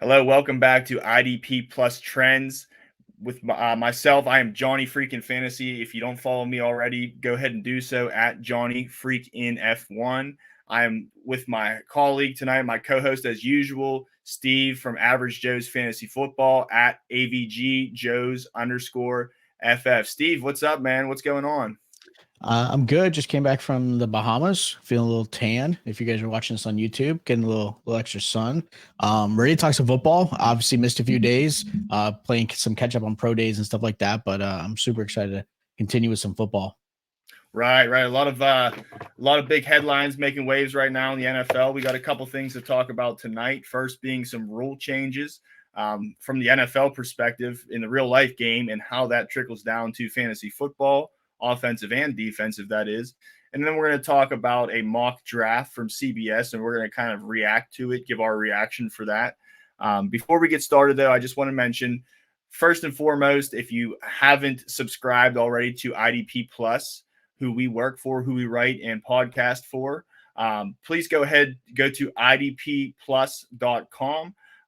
Hello, welcome back to IDP Plus Trends. With myself, I am Johnny Freakin Fantasy. If you don't follow me already, go ahead and do so at Johnny Freak in F1. I am with my colleague tonight, my co-host as usual, Steve from Average Joe's Fantasy Football at AVG Joe's underscore FF. Steve, what's up, man? What's going on? I'm good. Just came back from the Bahamas, feeling a little tan. If you guys are watching this on YouTube, getting a little extra sun. Ready to talk some football. Obviously, missed a few days, playing some catch up on pro days and stuff like that. But I'm super excited to continue with some football. Right. A lot of big headlines making waves right now in the NFL. We got a couple things to talk about tonight. First, being some rule changes from the NFL perspective in the real life game and how that trickles down to fantasy football, offensive and defensive. That is. And then we're going to talk about a mock draft from CBS, and we're going to kind of react to it, give our reaction for that. Before we get started, though, I just want to mention first and foremost, if you haven't subscribed already to IDP Plus, who we work for, who we write and podcast for, please go to idpplus.com.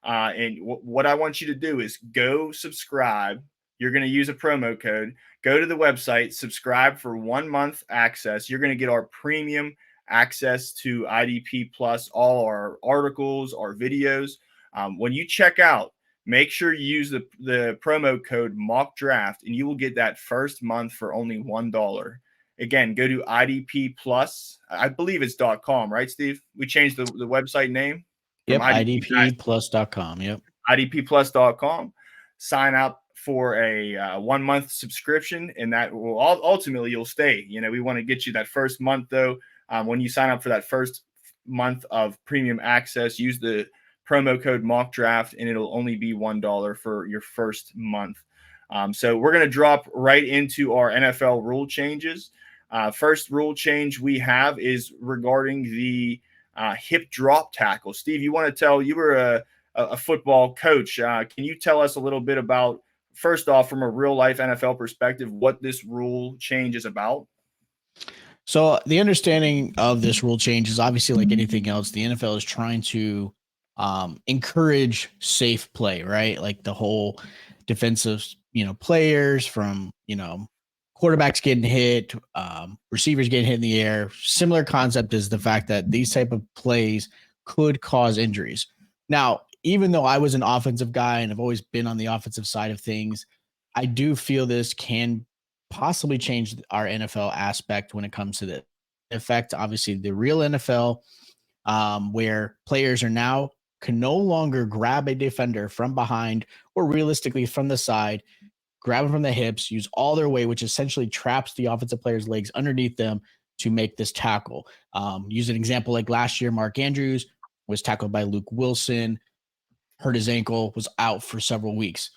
And what I want you to do is go subscribe. You're going to use a promo code. Go to the website, subscribe for 1 month access. You're going to get our premium access to IDP Plus, all our articles, our videos. When you check out, make sure you use the promo code mock draft, and you will get that first month for only $1. Again, go to IDP Plus. I believe it's .com, right, Steve? We changed the website name from Yep, IDP idpplus.com. Yep. IDPplus.com. Sign up for a 1 month subscription, and that will ultimately you'll stay. We want to get you that first month, though. When you sign up for that first month of premium access, use the promo code mock draft, and it'll only be $1 for your first month. So we're going to drop right into our NFL rule changes. First rule change we have is regarding the hip drop tackle. Steve, you were a football coach. Can you tell us a little bit about, first off, from a real life NFL perspective, what this rule change is about? So the understanding of this rule change is obviously like anything else. The NFL is trying to encourage safe play, right? Like the whole defensive, players from, quarterbacks getting hit, receivers getting hit in the air. Similar concept is the fact that these type of plays could cause injuries. Now, even though I was an offensive guy and I've always been on the offensive side of things, I do feel this can possibly change our NFL aspect when it comes to the effect. Obviously, the real NFL, where players are now can no longer grab a defender from behind or realistically from the side, grab them from the hips, use all their weight, which essentially traps the offensive player's legs underneath them to make this tackle. Use an example like last year, Mark Andrews was tackled by Luke Wilson, hurt his ankle, was out for several weeks.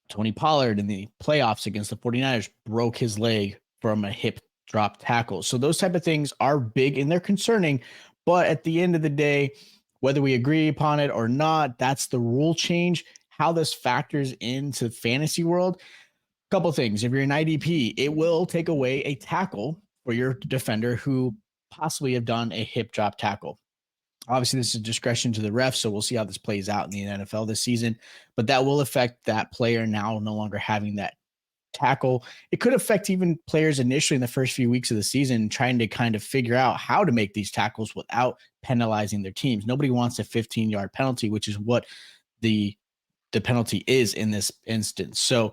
Tony Pollard in the playoffs against the 49ers broke his leg from a hip drop tackle. So those type of things are big and they're concerning. But at the end of the day, whether we agree upon it or not, that's the rule change. How this factors into fantasy world, a couple things. If you're an IDP, it will take away a tackle for your defender who possibly have done a hip drop tackle. Obviously, this is discretion to the ref, so we'll see how this plays out in the NFL this season. But that will affect that player now no longer having that tackle. It could affect even players initially in the first few weeks of the season trying to kind of figure out how to make these tackles without penalizing their teams. Nobody wants a 15-yard penalty, which is what the penalty is in this instance. So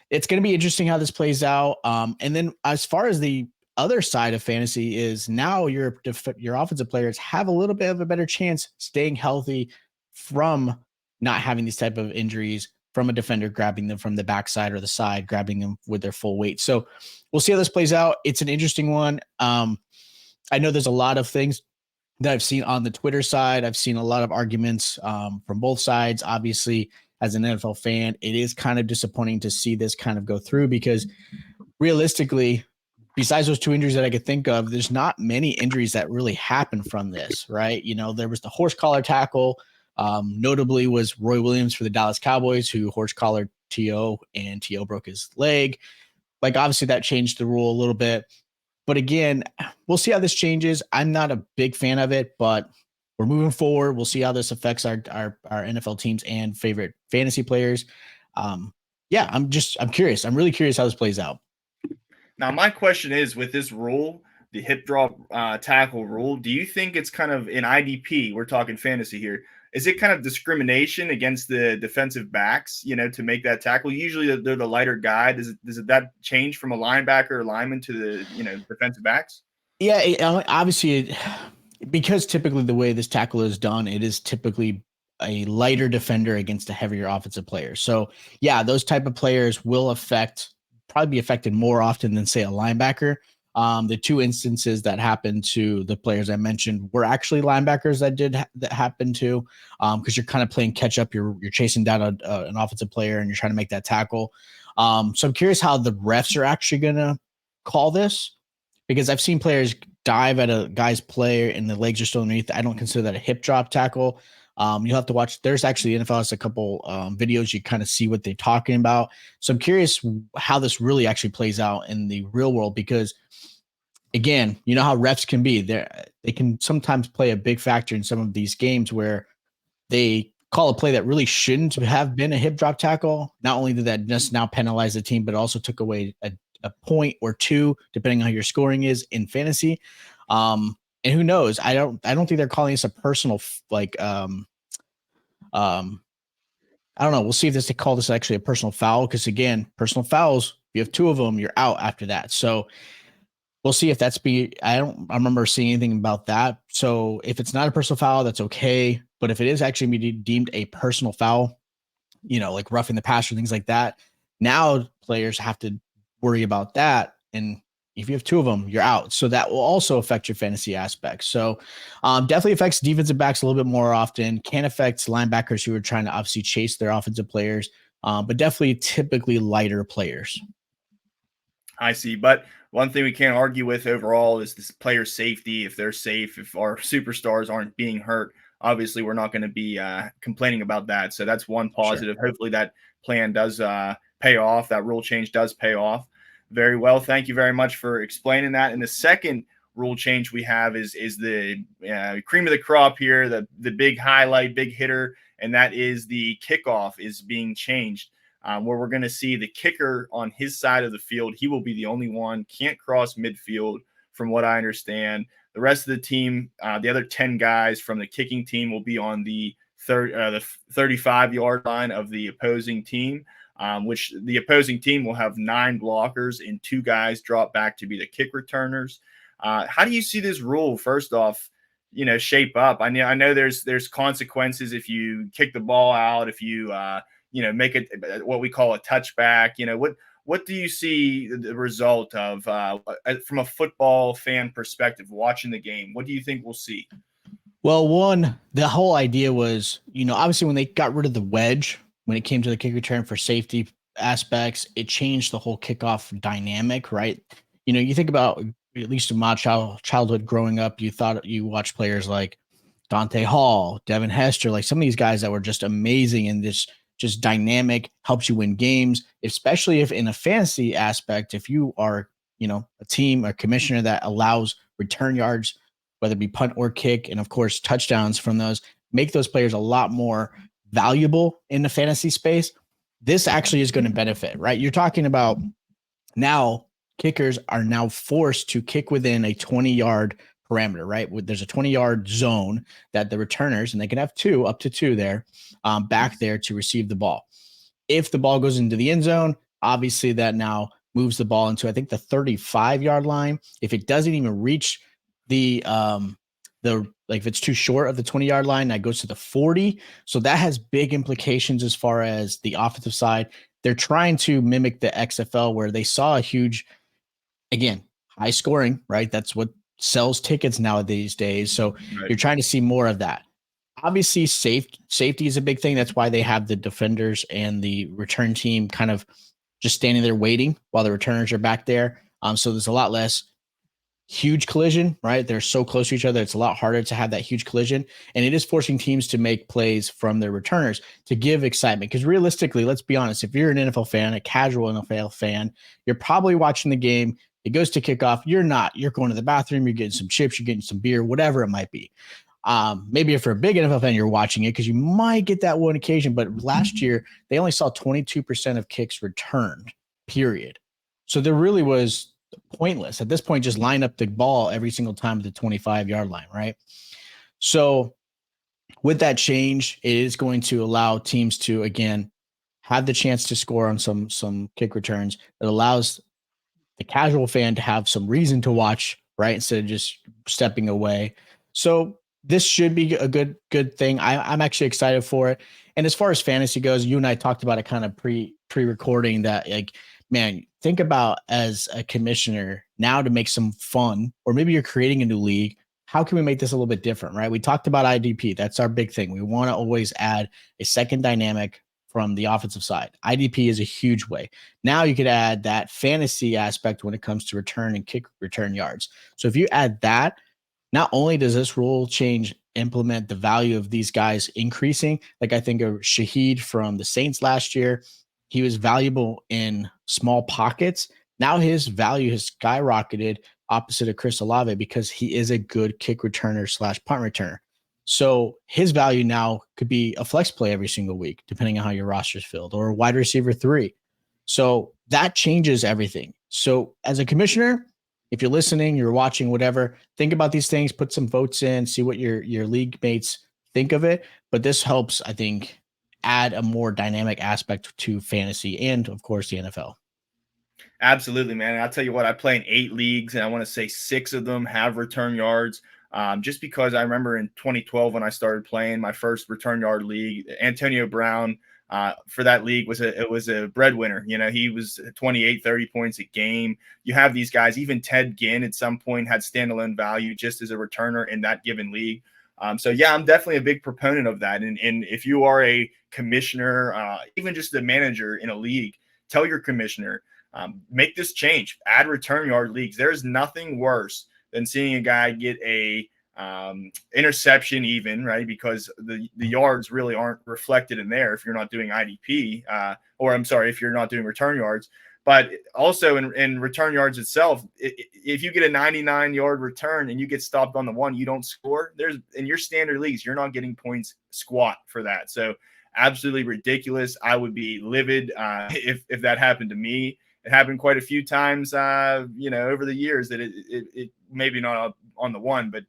it's going to be interesting how this plays out. And then as far as the other side of fantasy is now your offensive players have a little bit of a better chance staying healthy from not having these type of injuries from a defender grabbing them from the backside or the side, grabbing them with their full weight. So we'll see how this plays out. It's an interesting one. I know there's a lot of things that I've seen on the Twitter side. I've seen a lot of arguments from both sides. Obviously, as an NFL fan, it is kind of disappointing to see this kind of go through because realistically, besides those two injuries that I could think of, there's not many injuries that really happen from this, right? There was the horse collar tackle. Notably was Roy Williams for the Dallas Cowboys, who horse collared T.O. and T.O. broke his leg. Like, obviously, that changed the rule a little bit. But again, we'll see how this changes. I'm not a big fan of it, but we're moving forward. We'll see how this affects our NFL teams and favorite fantasy players. Yeah, I'm curious. I'm really curious how this plays out. Now, my question is, with this rule, the hip drop tackle rule, do you think it's kind of in IDP? We're talking fantasy here. Is it kind of discrimination against the defensive backs, to make that tackle? Usually they're the lighter guy. Does that change from a linebacker or lineman to the defensive backs? Yeah, obviously, because typically the way this tackle is done, it is typically a lighter defender against a heavier offensive player. So yeah, those type of players will probably be affected more often than say a linebacker. The two instances that happened to the players I mentioned were actually linebackers that happened to, because you're kind of playing catch up. You're chasing down an offensive player and you're trying to make that tackle. So I'm curious how the refs are actually going to call this, because I've seen players dive at a guy's player and the legs are still underneath. I don't consider that a hip drop tackle. You'll have to watch. There's actually NFL has a couple videos. You kind of see what they're talking about. So I'm curious how this really actually plays out in the real world, because again, you know how refs can be. They can sometimes play a big factor in some of these games where they call a play that really shouldn't have been a hip drop tackle. Not only did that just now penalize the team, but also took away a point or two, depending on how your scoring is in fantasy. And who knows? I don't think they're calling this a personal I don't know. We'll see if they call this actually a personal foul, because again, personal fouls, if you have two of them, you're out after that. So we'll see if I don't remember seeing anything about that. So if it's not a personal foul, that's okay. But if it is actually deemed a personal foul, like roughing the passer, things like that, now players have to worry about that. And if you have two of them, you're out. So that will also affect your fantasy aspects. So definitely affects defensive backs a little bit more often, can affect linebackers who are trying to obviously chase their offensive players, but definitely typically lighter players. I see. But one thing we can't argue with overall is this player safety. If they're safe, if our superstars aren't being hurt, obviously we're not going to be complaining about that. So that's one positive. Sure. Hopefully that plan does pay off. That rule change does pay off. Very well. Thank you very much for explaining that. And the second rule change we have is the cream of the crop here, the big highlight, big hitter, and that is the kickoff is being changed. Where we're going to see the kicker on his side of the field. He will be the only one, can't cross midfield from what I understand. The rest of the team, the other 10 guys from the kicking team will be on the 35-yard line of the opposing team, which the opposing team will have 9 blockers and 2 guys drop back to be the kick returners. How do you see this rule, first off, shape up? I know there's consequences if you kick the ball out, if you make it what we call a touchback. What do you see the result of from a football fan perspective, watching the game? What do you think we'll see? Well, one, the whole idea was, obviously when they got rid of the wedge, when it came to the kick return for safety aspects, it changed the whole kickoff dynamic, right? You think about, at least in my childhood growing up, you watched players like Dante Hall, Devin Hester, like some of these guys that were just amazing in this just dynamic, helps you win games, especially if in a fantasy aspect, if you are, a team, a commissioner that allows return yards, whether it be punt or kick, and of course, touchdowns from those, make those players a lot more valuable in the fantasy space. This actually is going to benefit, right? You're talking about now kickers are now forced to kick within a 20-yard parameter, right? There's a 20-yard zone that the returners, and they can have up to two there, back there to receive the ball. If the ball goes into the end zone, obviously that now moves the ball into, I think, the 35-yard line. If it doesn't even reach if it's too short of the 20-yard line, that goes to the 40. So that has big implications as far as the offensive side. They're trying to mimic the XFL, where they saw a huge, again, high scoring, right? That's what sells tickets nowadays days. So right. You're trying to see more of that. Obviously, safety is a big thing. That's why they have the defenders and the return team kind of just standing there waiting while the returners are back there. So there's a lot less huge collision, right? They're so close to each other. It's a lot harder to have that huge collision. And it is forcing teams to make plays from their returners to give excitement. Because realistically, let's be honest, if you're an NFL fan, a casual NFL fan, you're probably watching the game. It goes to kickoff. You're not. You're going to the bathroom. You're getting some chips. You're getting some beer, whatever it might be. Maybe if you're a big NFL fan, you're watching it because you might get that one occasion. But last year, they only saw 22% of kicks returned, period. So there really was pointless. At this point, just line up the ball every single time at the 25-yard line, right? So with that change, it is going to allow teams to, again, have the chance to score on some kick returns. It allows the casual fan to have some reason to watch, right? Instead of just stepping away. So this should be a good thing. I'm actually excited for it. And as far as fantasy goes, you and I talked about it kind of pre-recording that, like, man, think about as a commissioner now to make some fun, or maybe you're creating a new league. How can we make this a little bit different, right? We talked about IDP. That's our big thing. We want to always add a second dynamic from the offensive side. IDP is a huge way. Now you could add that fantasy aspect when it comes to return and kick return yards. So if you add that, not only does this rule change implement the value of these guys increasing, like I think of Shaheed from the Saints last year, he was valuable in small pockets. Now his value has skyrocketed opposite of Chris Olave because he is a good kick returner / punt returner. So his value now could be a flex play every single week, depending on how your roster is filled, or a wide receiver 3. So that changes everything. So as a commissioner, if you're listening, you're watching, whatever, think about these things, put some votes in, see what your league mates think of it. But this helps, I think, add a more dynamic aspect to fantasy and, of course, the NFL. Absolutely, man. And I'll tell you what, I play in 8 leagues, and I want to say 6 of them have return yards. Just because I remember in 2012 when I started playing my first return yard league, Antonio Brown for that league was a breadwinner. You know, he was 28, 30 points a game. You have these guys, even Ted Ginn at some point had standalone value just as a returner in that given league. So yeah, I'm definitely a big proponent of that. And if you are a commissioner, even just a manager in a league, tell your commissioner, make this change, add return yard leagues. There's nothing worse than seeing a guy get a interception even, right? Because the yards really aren't reflected in there if you're not doing IDP, or I'm sorry, if you're not doing return yards. But also in return yards itself, if you get a 99-yard return and you get stopped on the one, you don't score. There's in your standard leagues, you're not getting points squat for that. So absolutely ridiculous. I would be livid if that happened to me. It happened quite a few times, over the years that it maybe not on the one, but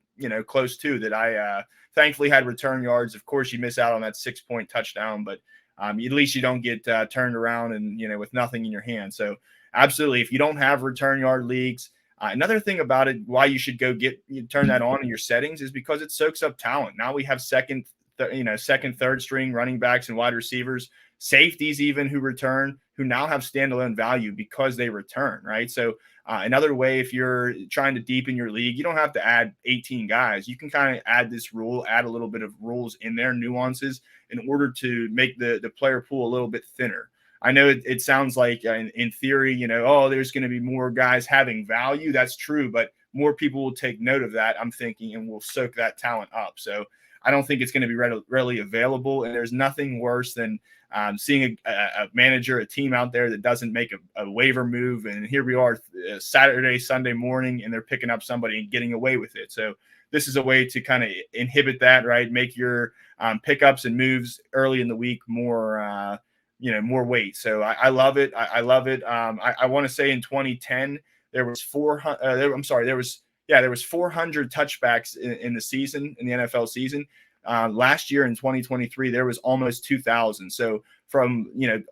close to that. I thankfully had return yards. Of course, you miss out on that 6-point touchdown, but at least you don't get turned around and with nothing in your hand. So absolutely, if you don't have return yard leagues, another thing about it, why you should turn that on in your settings is because it soaks up talent. Now we have second, third string running backs and wide receivers, safeties even who return, who now have standalone value because they return, right? So another way, if you're trying to deepen your league, you don't have to add 18 guys. You can kind of add this rule, add a little bit of rules in there, nuances, in order to make the player pool a little bit thinner. I know it sounds like in theory, there's going to be more guys having value. That's true, but more people will take note of that, I'm thinking, and will soak that talent up. So I don't think it's going to be readily available. And there's nothing worse than seeing a manager, a team out there that doesn't make a waiver move. And here we are Saturday, Sunday morning, and they're picking up somebody and getting away with it. So this is a way to kind of inhibit that, right? Make your pickups and moves early in the week more, more weight. So I love it. I love it. I want to say in 2010, there was 400 touchbacks in the season, in the NFL season. Last year in 2023, there was almost 2,000. So from,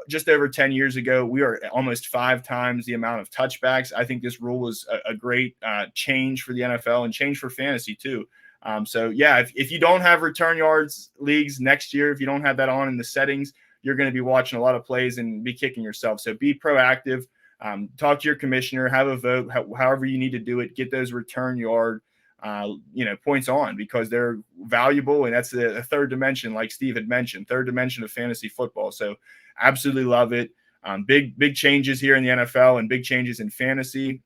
just over 10 years ago, we are almost 5 times the amount of touchbacks. I think this rule was a great change for the NFL and change for fantasy too. So yeah, if you don't have return yards leagues next year, if you don't have that on in the settings, you're going to be watching a lot of plays and be kicking yourself. So be proactive. Talk to your commissioner, have a vote, however you need to do it. Get those return yard points on, because they're valuable. And that's the third dimension, like Steve had mentioned, third dimension of fantasy football. So absolutely love it. Big changes here in the NFL and big changes in fantasy.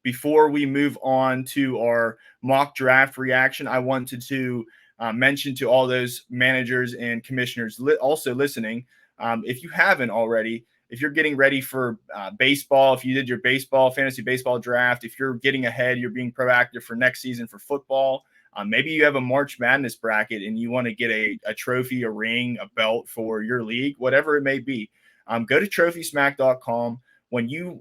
Before we move on to our mock draft reaction, I wanted to mention to all those managers and commissioners also listening, if you haven't already, if you're getting ready for baseball, if you did your fantasy baseball draft, if you're getting ahead, you're being proactive for next season for football, Maybe you have a March Madness bracket and you want to get a trophy, a ring, a belt for your league, whatever it may be. Go to trophysmack.com. When you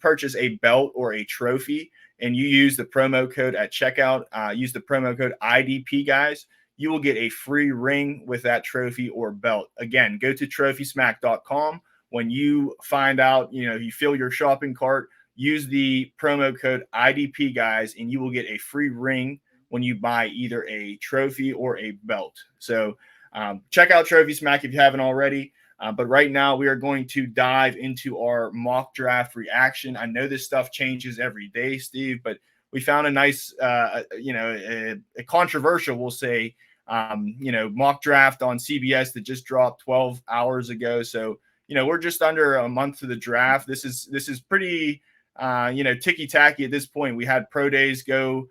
purchase a belt or a trophy and you use the promo code at checkout, use the promo code IDP guys, you will get a free ring with that trophy or belt. Again, go to trophysmack.com. When you find out, you fill your shopping cart, use the promo code IDP guys, and you will get a free ring when you buy either a trophy or a belt. So check out Trophy Smack if you haven't already. But right now we are going to dive into our mock draft reaction. I know this stuff changes every day, Steve, but we found a nice, a controversial, we'll say, mock draft on CBS that just dropped 12 hours ago. So, we're just under a month to the draft. This is pretty, ticky tacky at this point. We had pro days go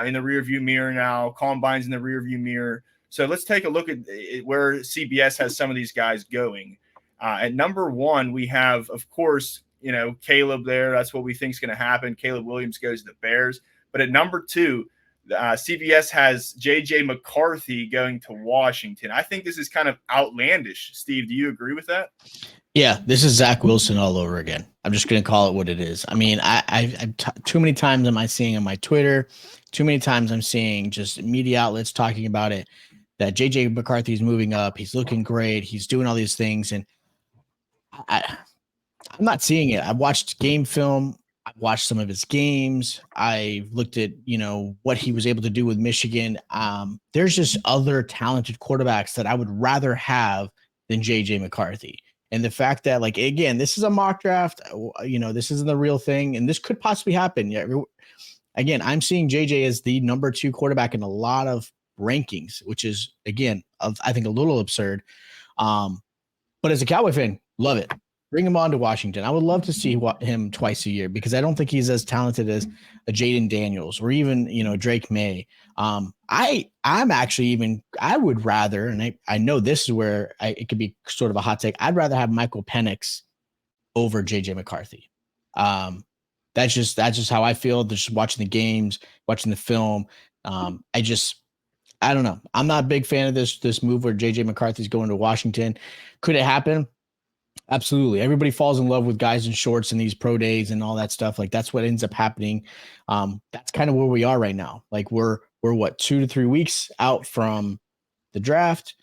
in the rearview mirror now, combines in the rearview mirror. So let's take a look at where CBS has some of these guys going. At number 1, we have, of course, Caleb there. That's what we think is going to happen. Caleb Williams goes to the Bears. But at number 2, CBS has JJ McCarthy going to Washington. I think this is kind of outlandish. Steve, do you agree with that? Yeah, this is Zach Wilson all over again. I'm just going to call it what it is. I mean, too many times am I seeing on my Twitter, too many times I'm seeing just media outlets talking about it, that JJ McCarthy is moving up. He's looking great. He's doing all these things. And I'm not seeing it. I've watched game film. I've watched some of his games. I looked at, what he was able to do with Michigan. There's just other talented quarterbacks that I would rather have than JJ McCarthy. And the fact that, again, this is a mock draft, this isn't the real thing, and this could possibly happen. Yeah. Again, I'm seeing JJ as the number 2 quarterback in a lot of rankings, which is, again, I think a little absurd. But as a Cowboy fan, love it. Bring him on to Washington. I would love to see him twice a year, because I don't think he's as talented as a Jayden Daniels or even, Drake Maye. I would rather, and I know this is where it could be sort of a hot take. I'd rather have Michael Penix over JJ McCarthy. That's just how I feel. Just watching the games, watching the film. I don't know. I'm not a big fan of this move where JJ McCarthy's going to Washington. Could it happen? Absolutely. Everybody falls in love with guys in shorts and these pro days and all that stuff. That's what ends up happening. That's kind of where we are right now. We're what, 2 to 3 weeks out from the draft.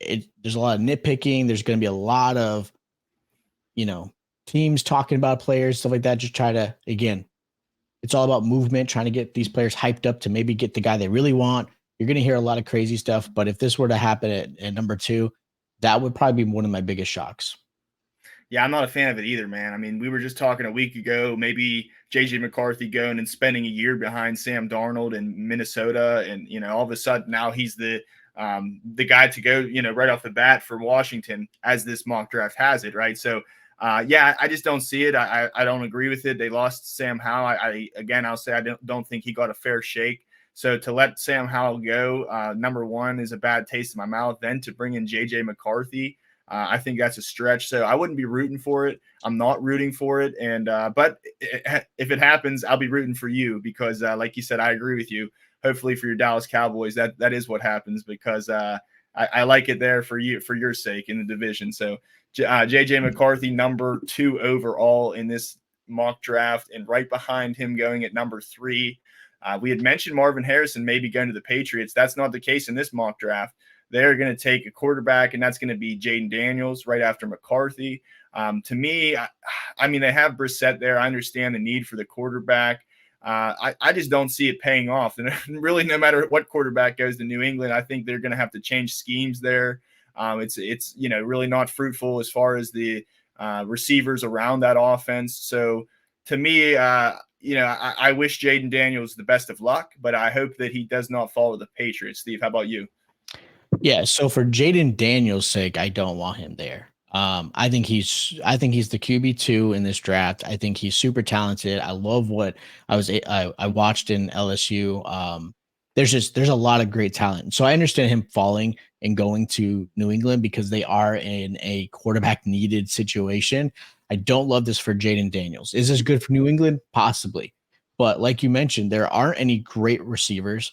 There's a lot of nitpicking. There's going to be a lot of, teams talking about players, stuff like that. Just try to, again, it's all about movement, trying to get these players hyped up to maybe get the guy they really want. You're going to hear a lot of crazy stuff, but if this were to happen at number 2, that would probably be one of my biggest shocks. Yeah, I'm not a fan of it either, man. I mean, we were just talking a week ago, maybe JJ McCarthy going and spending a year behind Sam Darnold in Minnesota. And, all of a sudden now he's the guy to go, right off the bat for Washington, as this mock draft has it. Right. So, I just don't see it. I don't agree with it. They lost Sam Howell. I'll say I don't think he got a fair shake. So to let Sam Howell go, number 1, is a bad taste in my mouth. Then to bring in JJ McCarthy, I think that's a stretch. So I wouldn't be rooting for it. I'm not rooting for it. And but if it happens, I'll be rooting for you, because like you said, I agree with you. Hopefully for your Dallas Cowboys, that is what happens, because I like it there for you, for your sake in the division. So JJ McCarthy, number 2 overall in this mock draft, and right behind him going at number 3. We had mentioned Marvin Harrison maybe going to the Patriots. That's not the case in this mock draft. They're going to take a quarterback, and that's going to be Jayden Daniels right after McCarthy. To me, I mean, they have Brissett there. I understand the need for the quarterback. I just don't see it paying off. And really, no matter what quarterback goes to New England, I think they're going to have to change schemes there. It's really not fruitful as far as the receivers around that offense. So to me, I wish Jayden Daniels the best of luck, but I hope that he does not fall to the Patriots. Steve, how about you? Yeah, so for Jayden Daniels' sake, I don't want him there. I think he's the QB2 in this draft. I think he's super talented. I love what I watched in LSU. There's a lot of great talent. So I understand him falling and going to New England because they are in a quarterback needed situation. I don't love this for Jayden Daniels. Is this good for New England? Possibly. But like you mentioned, there aren't any great receivers.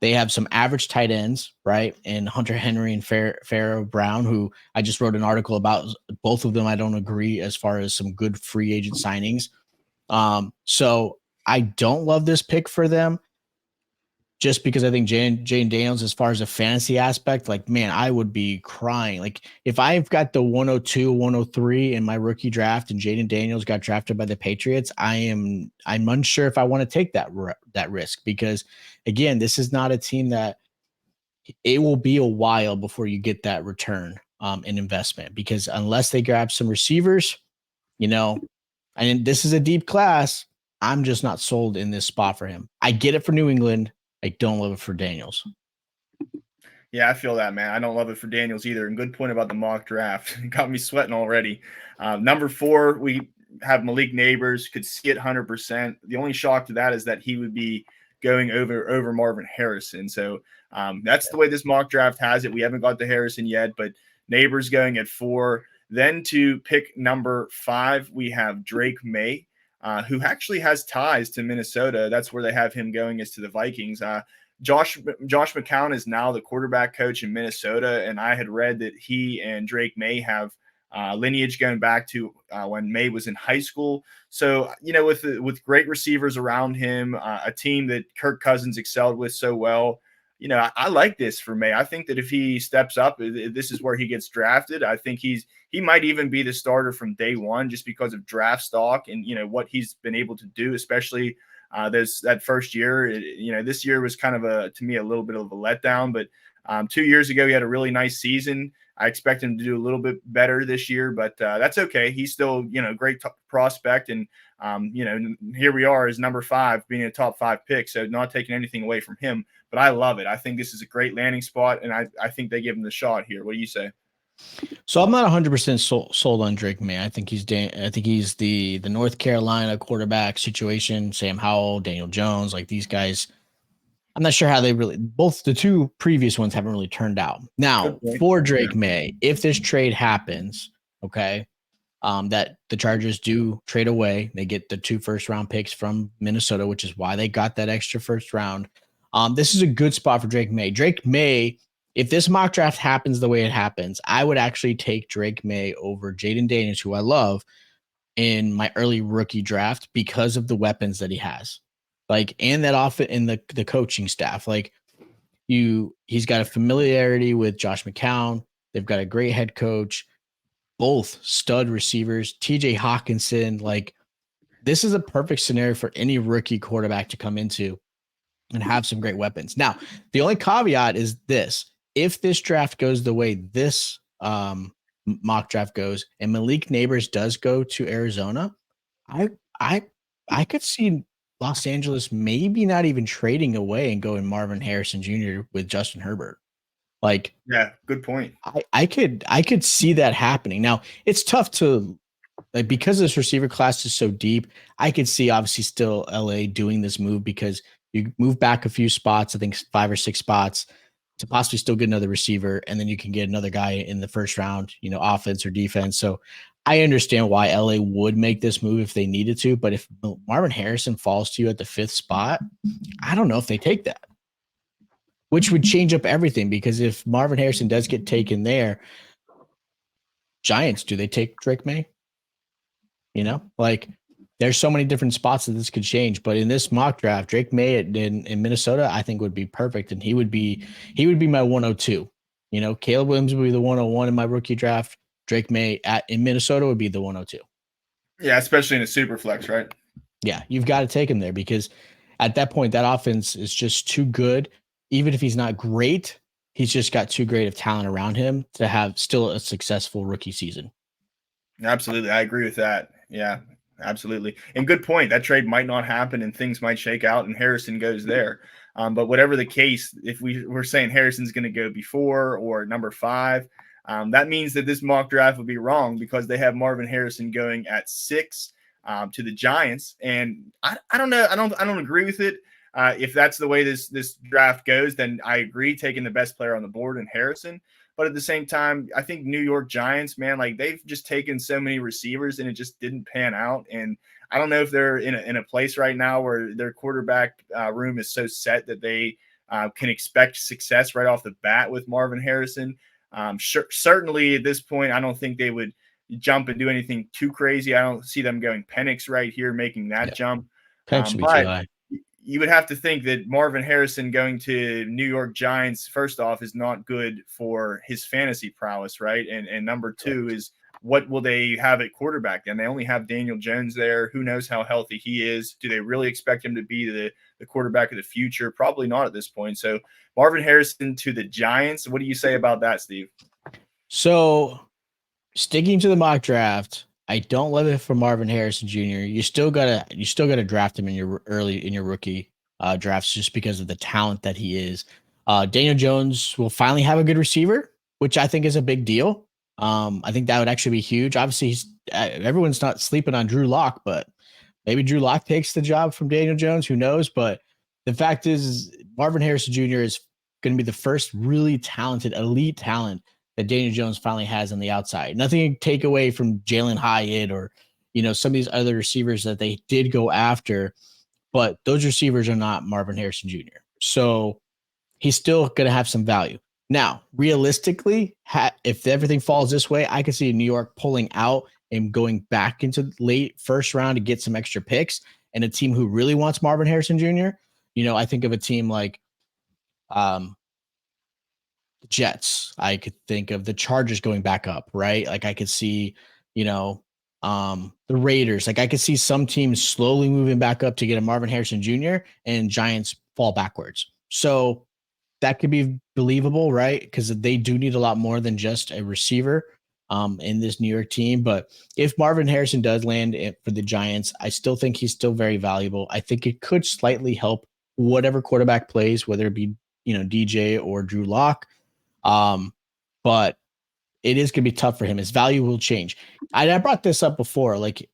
They have some average tight ends, right? And Hunter Henry and Pharaoh Brown, who I just wrote an article about. Both of them, I don't agree as far as some good free agent signings. So I don't love this pick for them just because I think Jayden Daniels, as far as a fantasy aspect, like, man, I would be crying. Like, if I've got the 102, 103 in my rookie draft and Jayden Daniels got drafted by the Patriots, I'm unsure if I want to take that risk because, again, this is not a team that it will be a while before you get that return in investment because unless they grab some receivers, you know, and this is a deep class, I'm just not sold in this spot for him. I get it for New England. I don't love it for Daniels. Yeah, I feel that, man. I don't love it for Daniels either. And good point about the mock draft. It got me sweating already. Number 4, we have Malik Neighbors. Could see it 100%. The only shock to that is that he would be going over Marvin Harrison. So that's the way this mock draft has it. We haven't got to Harrison yet, but Neighbors going at 4. Then to pick number 5, we have Drake Maye, who actually has ties to Minnesota. That's where they have him going, is to the Vikings. Josh McCown is now the quarterback coach in Minnesota, and I had read that he and Drake Maye have lineage going back to when Maye was in high school. So, with great receivers around him, a team that Kirk Cousins excelled with so well, I like this for Maye. I think that if he steps up, this is where he gets drafted. I think he might even be the starter from day one just because of draft stock and, what he's been able to do, especially that first year. This year was kind of to me a little bit of a letdown, but 2 years ago he had a really nice season. I expect him to do a little bit better this year, but that's okay. He's still, great prospect, and here we are as number 5, being a top 5 pick. So not taking anything away from him, but I love it. I think this is a great landing spot, and I think they give him the shot here. What do you say? So I'm not 100% sold on Drake Maye. I think he's the North Carolina quarterback situation. Sam Howell, Daniel Jones, like these guys. I'm not sure how they really. Both the two previous ones haven't really turned out. Now for Drake Maye, if this trade happens, okay, that the Chargers do trade away, they get the 2 first-round picks from Minnesota, which is why they got that extra first round. This is a good spot for Drake Maye. Drake Maye, if this mock draft happens the way it happens, I would actually take Drake Maye over Jayden Daniels, who I love, in my early rookie draft because of the weapons that he has. Like, and that often in the coaching staff. Like, he's got a familiarity with Josh McCown. They've got a great head coach, both stud receivers, TJ Hawkinson. Like, this is a perfect scenario for any rookie quarterback to come into and have some great weapons. Now, the only caveat is this: if this draft goes the way this mock draft goes, and Malik Neighbors does go to Arizona, I I I could see Los Angeles maybe not even trading away and going Marvin Harrison Jr. with Justin Herbert. Like, Yeah, good point. I could see that happening. Now, it's tough to, like, because this receiver class is so deep. I could see obviously still LA doing this move because you move back a few spots, I think 5 or 6 spots, to possibly still get another receiver, and then you can get another guy in the first round, offense or defense. So I understand why LA would make this move if they needed to, but if Marvin Harrison falls to you at the 5th spot, I don't know if they take that, which would change up everything, because if Marvin Harrison does get taken there, Giants, do they take Drake Maye? Like, there's so many different spots that this could change. But in this mock draft, Drake Maye in Minnesota, I think would be perfect, and he would be my 102. Caleb Williams would be the 101 in my rookie draft. Drake Maye in Minnesota would be the 102. Yeah, especially in a super flex, right? Yeah, you've got to take him there because at that point, that offense is just too good. Even if he's not great, he's just got too great of talent around him to have still a successful rookie season. Absolutely. I agree with that. Yeah, absolutely. And good point. That trade might not happen and things might shake out and Harrison goes there. But whatever the case, if we're saying Harrison's going to go before or number 5, that means that this mock draft would be wrong because they have Marvin Harrison going at 6 to the Giants. And I don't know. I don't agree with it. If that's the way this draft goes, then I agree taking the best player on the board in Harrison. But at the same time, I think New York Giants, man, like they've just taken so many receivers and it just didn't pan out. And I don't know if they're in a place right now where their quarterback room is so set that they can expect success right off the bat with Marvin Harrison. Certainly at this point, I don't think they would jump and do anything too crazy. I don't see them going Penix right here, making that jump. Penix should be too But high. you would have to think that Marvin Harrison going to New York Giants, first off, is not good for his fantasy prowess, right? And number two is, what will they have at quarterback? And they only have Daniel Jones there. Who knows how healthy he is? Do they really expect him to be the quarterback of the future? Probably not at this point. So Marvin Harrison to the Giants. What do you say about that, Steve? So sticking to the mock draft, I don't love it for Marvin Harrison Jr. You still gotta draft him in your rookie drafts just because of the talent that he is. Daniel Jones will finally have a good receiver, which I think is a big deal. I think that would actually be huge. Obviously, everyone's not sleeping on Drew Lock, but maybe Drew Lock takes the job from Daniel Jones. Who knows? But the fact is Marvin Harrison Jr. is going to be the first really talented, elite talent that Daniel Jones finally has on the outside. Nothing to take away from Jalen Hyatt or, some of these other receivers that they did go after, but those receivers are not Marvin Harrison Jr. So he's still going to have some value. Now, realistically, if everything falls this way, I could see New York pulling out and going back into late first round to get some extra picks, and a team who really wants Marvin Harrison Jr. I think of a team like the Jets. I could think of the Chargers going back up, right? Like I could see, the Raiders. Like I could see some teams slowly moving back up to get a Marvin Harrison Jr. and Giants fall backwards. So that could be believable, right? Because they do need a lot more than just a receiver in this New York team. But if Marvin Harrison does land for the Giants, I still think he's still very valuable. I think it could slightly help whatever quarterback plays, whether it be, DJ or Drew Lock. But it is going to be tough for him. His value will change. I brought this up before. Like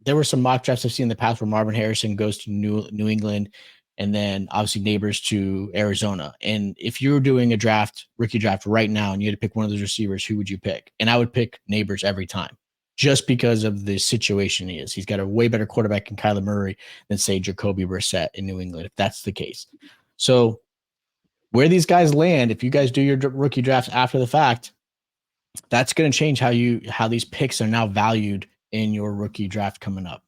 there were some mock drafts I've seen in the past where Marvin Harrison goes to New England, and then obviously Neighbors to Arizona. And if you were doing a rookie draft right now, and you had to pick one of those receivers, who would you pick? And I would pick Neighbors every time, just because of the situation he is. He's got a way better quarterback in Kyler Murray than say Jacoby Brissett in New England, if that's the case. So where these guys land, if you guys do your rookie drafts after the fact, that's going to change how these picks are now valued in your rookie draft coming up.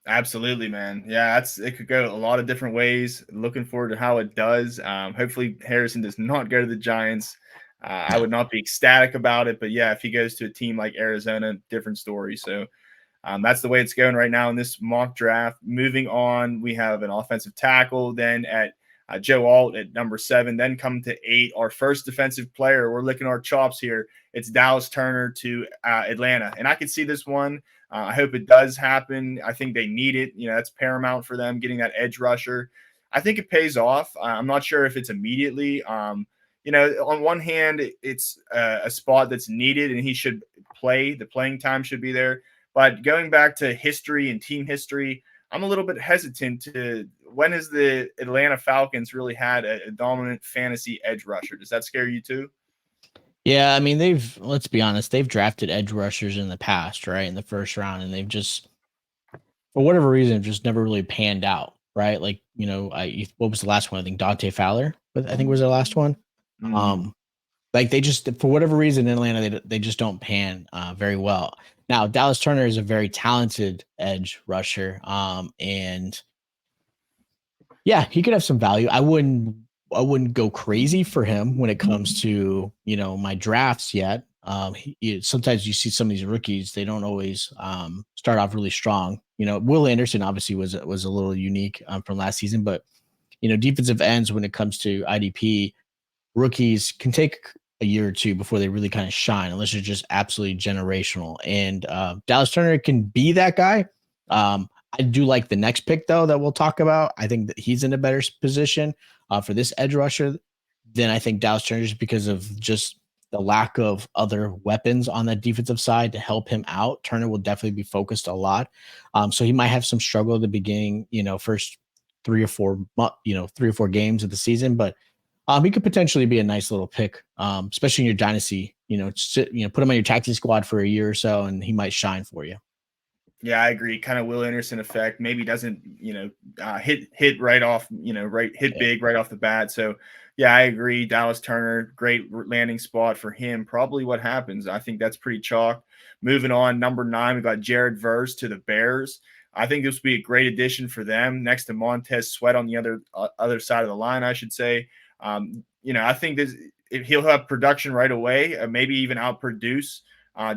Absolutely, man. Yeah, it could go a lot of different ways. Looking forward to how it does. Hopefully Harrison does not go to the Giants. I would not be ecstatic about it, but yeah, if he goes to a team like Arizona, different story. So that's the way it's going right now in this mock draft. Moving on, we have an offensive tackle. Then at Joe Alt at number 7, then come to 8. Our first defensive player. We're licking our chops here. It's Dallas Turner to Atlanta, and I could see this one. I hope it does happen. I think they need it. That's paramount for them, getting that edge rusher. I think it pays off. I'm not sure if it's immediately. On one hand, it's a spot that's needed, and he should play. The playing time should be there. But going back to history and team history, I'm a little bit hesitant to when has the Atlanta Falcons really had a dominant fantasy edge rusher? Does that scare you too? Yeah, I mean, let's be honest, they've drafted edge rushers in the past, right? In the first round, and they've just, for whatever reason, just never really panned out, right? Like, what was the last one? I think Dante Fowler, I think was the last one. Mm-hmm. Like they just, for whatever reason in Atlanta, they just don't pan very well. Now, Dallas Turner is a very talented edge rusher. And yeah, he could have some value. I wouldn't go crazy for him when it comes to, my drafts yet. Sometimes you see some of these rookies, they don't always start off really strong. Will Anderson obviously was a little unique from last season, but defensive ends when it comes to IDP, rookies can take a year or two before they really kind of shine, unless you're just absolutely generational. And Dallas Turner can be that guy. I do like the next pick, though, that we'll talk about. I think that he's in a better position for this edge rusher than I think Dallas Turner, just because of just the lack of other weapons on that defensive side to help him out. Turner will definitely be focused a lot. So he might have some struggle at the beginning, first 3 or 4 games of the season, but he could potentially be a nice little pick, especially in your dynasty. Put him on your taxi squad for a year or so, and he might shine for you. Yeah, I agree. Kind of Will Anderson effect. Maybe doesn't, hit right off, hit Yeah. big right off the bat. So, yeah, I agree. Dallas Turner, great landing spot for him. Probably what happens. I think that's pretty chalk. Moving on, number 9, we got Jared Verse to the Bears. I think this would be a great addition for them next to Montez Sweat on the other side of the line, I should say. I think this if he'll have production right away, maybe even outproduce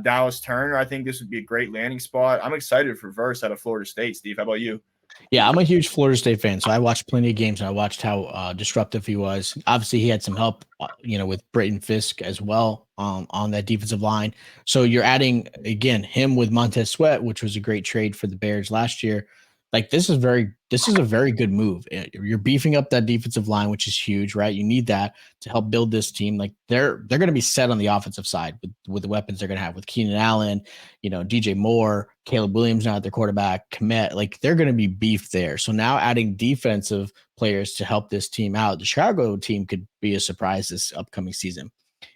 Dallas Turner. I think this would be a great landing spot. I'm excited for Verse out of Florida State. Steve, how about you? Yeah, I'm a huge Florida State fan, so I watched plenty of games and I watched how disruptive he was. Obviously, he had some help, with Brayton Fisk as well on that defensive line. So you're adding again him with Montez Sweat, which was a great trade for the Bears last year. Like this is a very good move. You're beefing up that defensive line, which is huge, right? You need that to help build this team. Like they're going to be set on the offensive side with the weapons they're going to have with Keenan Allen, DJ Moore, Caleb Williams now at their quarterback, Komet, like they're going to be beefed there. So now adding defensive players to help this team out, the Chicago team could be a surprise this upcoming season.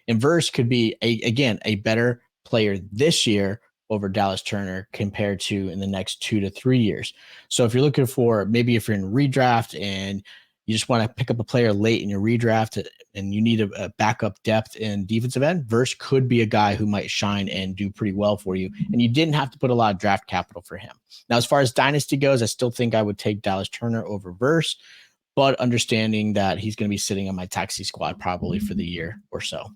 Inverse could be again a better player this year over Dallas Turner compared to in the next 2 to 3 years. So if you're looking for maybe if you're in redraft and you just want to pick up a player late in your redraft and you need a backup depth in defensive end, Verse could be a guy who might shine and do pretty well for you. And you didn't have to put a lot of draft capital for him. Now, as far as dynasty goes, I still think I would take Dallas Turner over Verse, but understanding that he's going to be sitting on my taxi squad probably for the year or so.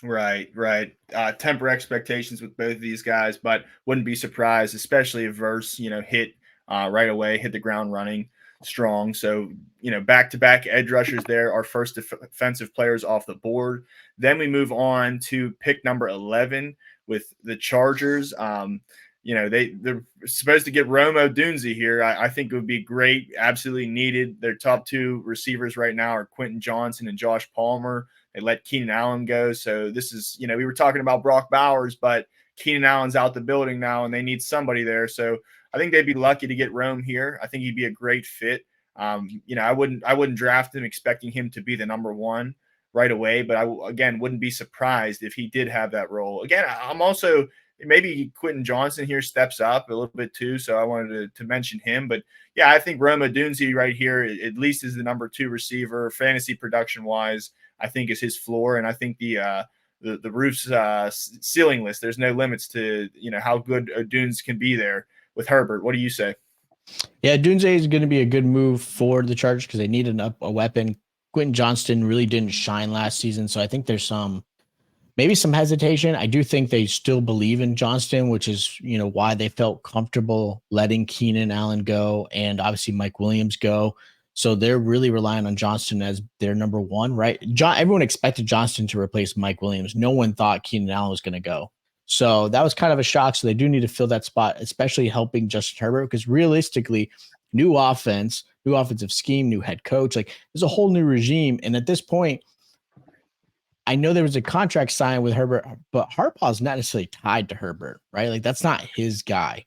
Right, right. Temper expectations with both of these guys, but wouldn't be surprised, especially if Verse, hit right away, hit the ground running strong. So, back to back edge rushers there, our first defensive players off the board. Then we move on to pick number 11 with the Chargers. They're supposed to get Rome Odunze here. I think it would be great, absolutely needed. Their top 2 receivers right now are Quentin Johnson and Josh Palmer. They let Keenan Allen go. So this is, we were talking about Brock Bowers, but Keenan Allen's out the building now and they need somebody there. So I think they'd be lucky to get Rome here. I think he'd be a great fit. I wouldn't draft him expecting him to be the number 1 right away, but again wouldn't be surprised if he did have that role. Again, I'm also maybe Quentin Johnson here steps up a little bit too. So I wanted to mention him, but yeah, I think Rome Odunze right here at least is the number 2 receiver fantasy production wise. I think is his floor, and I think the roof's ceilingless. There's no limits to how good Dunes can be there with Herbert. What do you say? Yeah, Dunze is going to be a good move for the Chargers because they need a weapon. Quentin Johnston really didn't shine last season, so I think there's maybe some hesitation. I do think they still believe in Johnston, which is, why they felt comfortable letting Keenan Allen go and obviously Mike Williams go. So they're really relying on Johnston as their number 1, right? Everyone expected Johnston to replace Mike Williams. No one thought Keenan Allen was going to go. So that was kind of a shock. So they do need to fill that spot, especially helping Justin Herbert, because realistically, new offense, new offensive scheme, new head coach, like there's a whole new regime. And at this point, I know there was a contract signed with Herbert, but Harbaugh's not necessarily tied to Herbert, right? Like that's not his guy.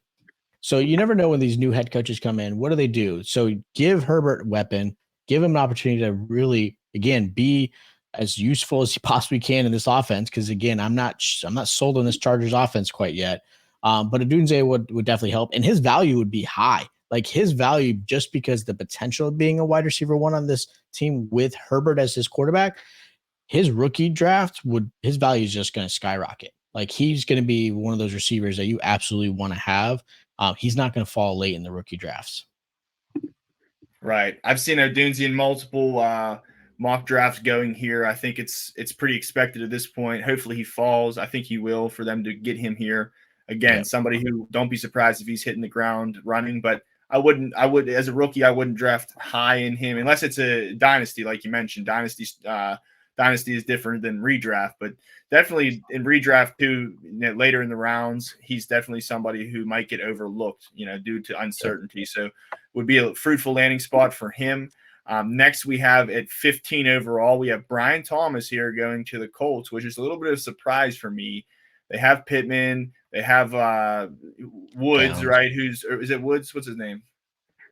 So you never know when these new head coaches come in. What do they do? So give Herbert a weapon, give him an opportunity to really, again, be as useful as he possibly can in this offense. Because again, I'm not sold on this Chargers offense quite yet. But Odunze would definitely help, and his value would be high. Like his value, just because the potential of being a wide receiver 1 on this team with Herbert as his quarterback, his rookie draft his value is just going to skyrocket. Like he's going to be one of those receivers that you absolutely want to have. He's not going to fall late in the rookie drafts. Right. I've seen Odunze in multiple mock drafts going here. I think it's pretty expected at this point. Hopefully he falls. I think he will for them to get him here. Again, somebody who don't be surprised if he's hitting the ground running, but I would as a rookie, I wouldn't draft high in him unless it's a dynasty, like you mentioned. Dynasty is different than redraft, but definitely in redraft too, later in the rounds, he's definitely somebody who might get overlooked, due to uncertainty. So would be a fruitful landing spot for him. Next, we have at 15 overall, we have Brian Thomas here going to the Colts, which is a little bit of a surprise for me. They have Pittman. They have Woods, Downs. right? Is it Woods? What's his name?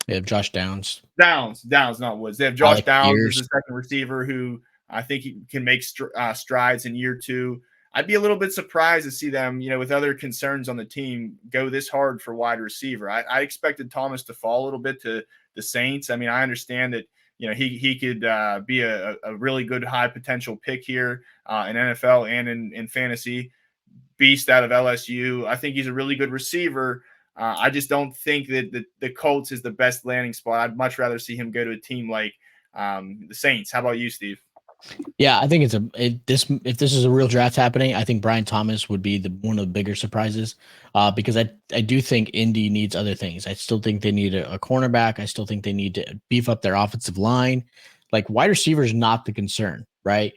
They have Josh Downs. Downs, not Woods. They have Josh Downs Pierce. as the second receiver who I think he can make strides in year 2. I'd be a little bit surprised to see them, with other concerns on the team, go this hard for wide receiver. I expected Thomas to fall a little bit to the Saints. I mean, I understand that he could be a really good high potential pick here in NFL and in fantasy. Beast out of LSU. I think he's a really good receiver. I just don't think that the Colts is the best landing spot. I'd much rather see him go to a team like the Saints. How about you, Steve? Yeah, I think if this is a real draft happening, I think Brian Thomas would be one of the bigger surprises, because I do think Indy needs other things. I still think they need a cornerback. I still think they need to beef up their offensive line. Like, wide receiver is not the concern, right?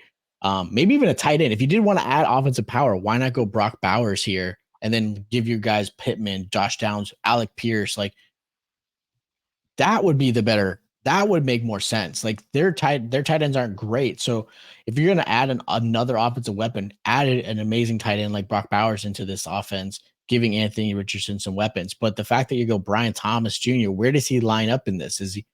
Maybe even a tight end. If you did want to add offensive power, why not go Brock Bowers here and then give your guys Pittman, Josh Downs, Alec Pierce? Like, that would be that would make more sense. Like, their tight ends aren't great. So if you're going to add another offensive weapon, add an amazing tight end like Brock Bowers into this offense, giving Anthony Richardson some weapons. But the fact that you go Brian Thomas Jr., where does he line up in this? Is he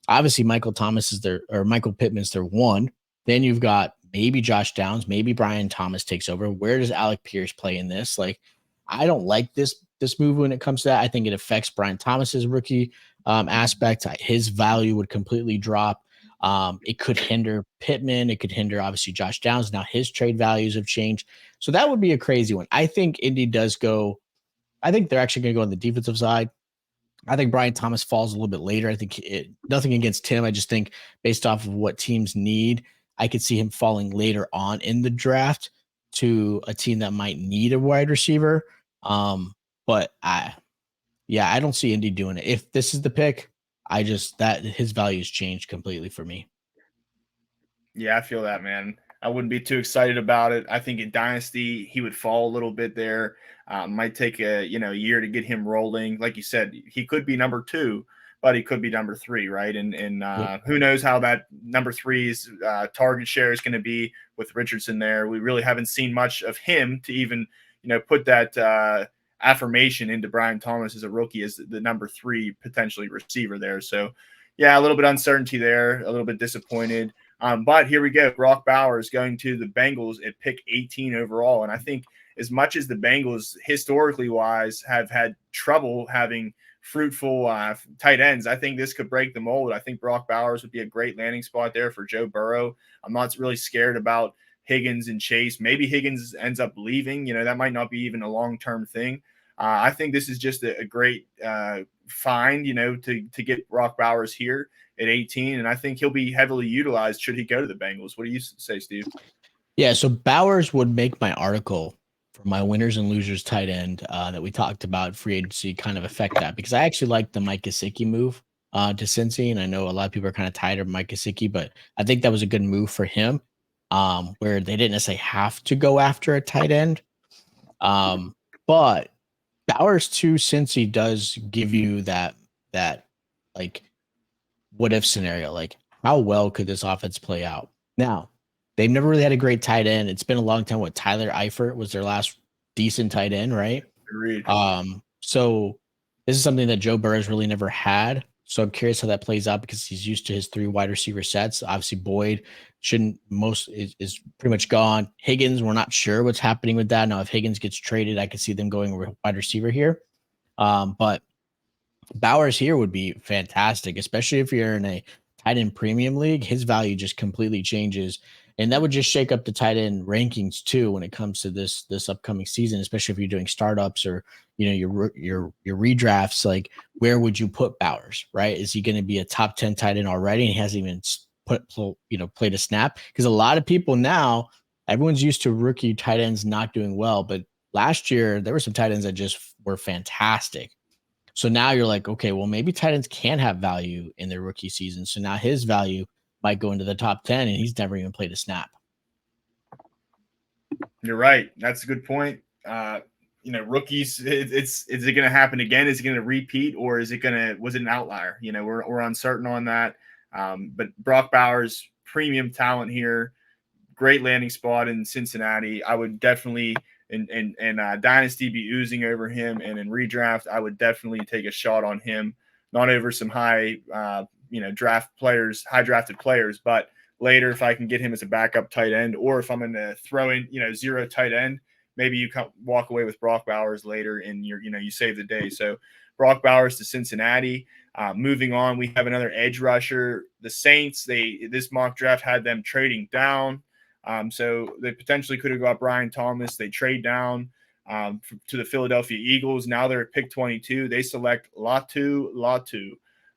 obviously Michael Pittman's their one. Then you've got maybe Josh Downs, maybe Brian Thomas takes over. Where does Alec Pierce play in this? Like, I don't like this move when it comes to that. I think it affects Brian Thomas's rookie aspect. His value would completely drop. It could hinder Pittman. It could hinder, obviously, Josh Downs. Now his trade values have changed. So that would be a crazy one. I think Indy does go. I think they're actually going to go on the defensive side. I think Brian Thomas falls a little bit later. I think nothing against Tim. I just think based off of what teams need, I could see him falling later on in the draft to a team that might need a wide receiver. But I don't see Indy doing it. If this is the pick, that his values changed completely for me. Yeah, I feel that, man. I wouldn't be too excited about it. I think in Dynasty, he would fall a little bit there. Might take a year to get him rolling. Like you said, he could be number 2, but he could be number 3, right? And Yep. who knows how that number 3's target share is going to be with Richardson there. We really haven't seen much of him to even put that affirmation into Brian Thomas as a rookie as the number 3 potentially receiver there. So yeah, a little bit uncertainty there, a little bit disappointed. But here we go. Brock Bowers going to the Bengals at pick 18 overall. And I think as much as the Bengals, historically wise, have had trouble having fruitful tight ends, I think this could break the mold. I think Brock Bowers would be a great landing spot there for Joe Burrow. I'm not really scared about Higgins and Chase. Maybe Higgins ends up leaving. That might not be even a long-term thing. I think this is just a great find, to get Brock Bowers here at 18, and I think he'll be heavily utilized should he go to the Bengals. What do you say, Steve? Yeah, so Bowers would make my article for my winners and losers tight end that we talked about free agency kind of affect that, because I actually like the Mike Gesicki move to Cincy, and I know a lot of people are kind of tired of Mike Gesicki, but I think that was a good move for him, where they didn't necessarily have to go after a tight end. But Bowers to Cincy does give you that like what if scenario, like how well could this offense play out? Now, they've never really had a great tight end. It's been a long time. What, Tyler Eifert was their last decent tight end, right? Agreed. So this is something that Joe Burrow's really never had. So I'm curious how that plays out, because he's used to his 3 wide receiver sets. Obviously, Boyd is pretty much gone. Higgins, we're not sure what's happening with that. Now, if Higgins gets traded, I could see them going wide receiver here. But Bowers here would be fantastic, especially if you're in a tight end premium league. His value just completely changes, and that would just shake up the tight end rankings too when it comes to this upcoming season, especially if you're doing startups or your redrafts. Like, where would you put Bowers? Right? Is he going to be a top 10 tight end already, and he hasn't even played a snap? Because a lot of people now, everyone's used to rookie tight ends not doing well, but last year there were some tight ends that just were fantastic. So now you're like, okay, well, maybe tight ends can have value in their rookie season. So now his value might go into the top 10, and he's never even played a snap. You're right. That's a good point. Rookies, is it going to happen again? Is it going to repeat, or was it an outlier? We're uncertain on that. But Brock Bowers, premium talent here, great landing spot in Cincinnati. I would definitely in Dynasty be oozing over him, and in redraft, I would definitely take a shot on him, not over some high drafted players, but later if I can get him as a backup tight end, or if I'm going to throw in, zero tight end, maybe you walk away with Brock Bowers later and you save the day. So Brock Bowers to Cincinnati. Moving on, we have another edge rusher. The Saints, this mock draft had them trading down. So they potentially could have got Brian Thomas. They trade down to the Philadelphia Eagles. Now they're at pick 22. They select Lauitu Latu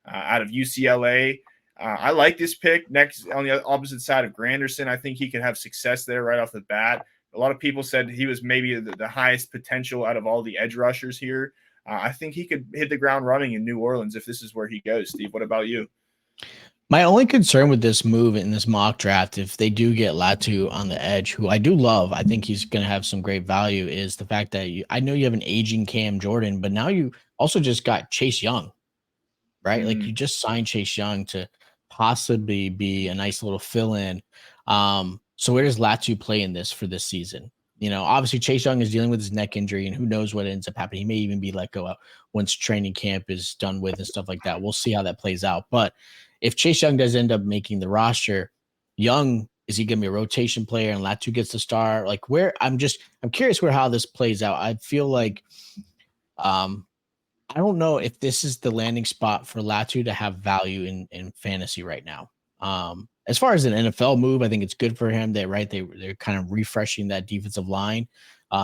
out of UCLA. I like this pick next on the opposite side of Granderson. I think he could have success there right off the bat. A lot of people said he was maybe the highest potential out of all the edge rushers here. I think he could hit the ground running in New Orleans if this is where he goes. Steve, what about you? My only concern with this move in this mock draft, if they do get Latu on the edge, who I do love, I think he's going to have some great value, is the fact that I know you have an aging Cam Jordan, but now you also just got Chase Young, right? Like you just signed Chase Young to possibly be a nice little fill-in. So where does Latu play in this for this season? Obviously Chase Young is dealing with his neck injury, and who knows what ends up happening. He may even be let go once training camp is done with and stuff like that. We'll see how that plays out. But if Chase Young does end up making the roster, Young, is he going to be a rotation player and Latu gets the star? Like I'm curious how this plays out. I feel like, I don't know if this is the landing spot for Latu to have value in fantasy right now. As far as an NFL move, I think it's good for him. They're kind of refreshing that defensive line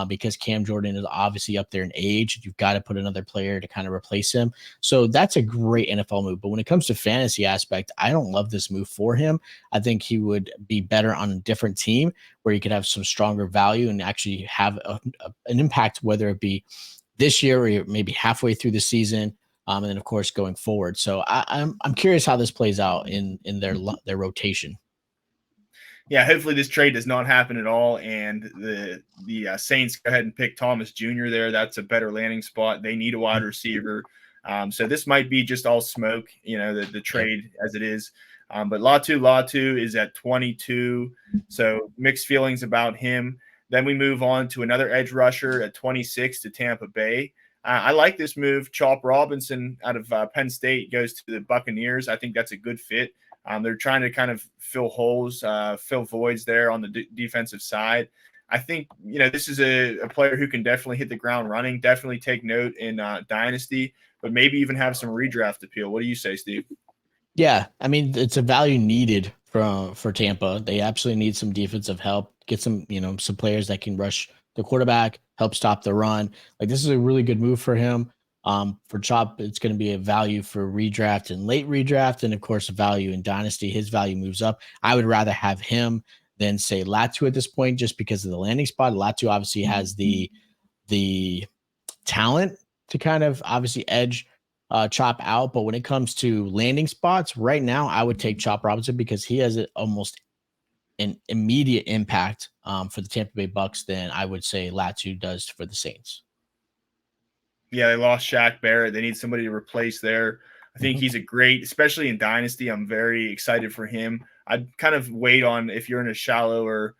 because Cam Jordan is obviously up there in age. You've got to put another player to kind of replace him. So that's a great NFL move. But when it comes to fantasy aspect, I don't love this move for him. I think he would be better on a different team where he could have some stronger value and actually have an impact, whether it be this year or maybe halfway through the season. And then, of course, going forward. So I'm curious how this plays out in their rotation. Yeah, hopefully this trade does not happen at all, and the Saints go ahead and pick Thomas Jr. there. That's a better landing spot. They need a wide receiver, so this might be just all smoke, the trade as it is. But Latu is at 22, so mixed feelings about him. Then we move on to another edge rusher at 26 to Tampa Bay. I like this move. Chop Robinson out of Penn State goes to the Buccaneers. I think that's a good fit. They're trying to kind of fill holes, fill voids there on the defensive side. I think, this is a player who can definitely hit the ground running, definitely take note in Dynasty, but maybe even have some redraft appeal. What do you say, Steve? Yeah, I mean, it's a value needed for Tampa. They absolutely need some defensive help, get some players that can rush the quarterback, help stop the run. Like, this is a really good move for him. For Chop, it's going to be a value for redraft and late redraft, and of course, a value in Dynasty. His value moves up. I would rather have him than say Latu at this point, just because of the landing spot. Latu obviously has the talent to kind of obviously edge Chop out, but when it comes to landing spots, right now I would take Chop Robinson because he has almost an immediate impact for the Tampa Bay Bucks than I would say Latu does for the Saints. Yeah, they lost Shaq Barrett. They need somebody to replace there. I think he's a great, especially in Dynasty. I'm very excited for him. I'd kind of wait on if you're in a shallower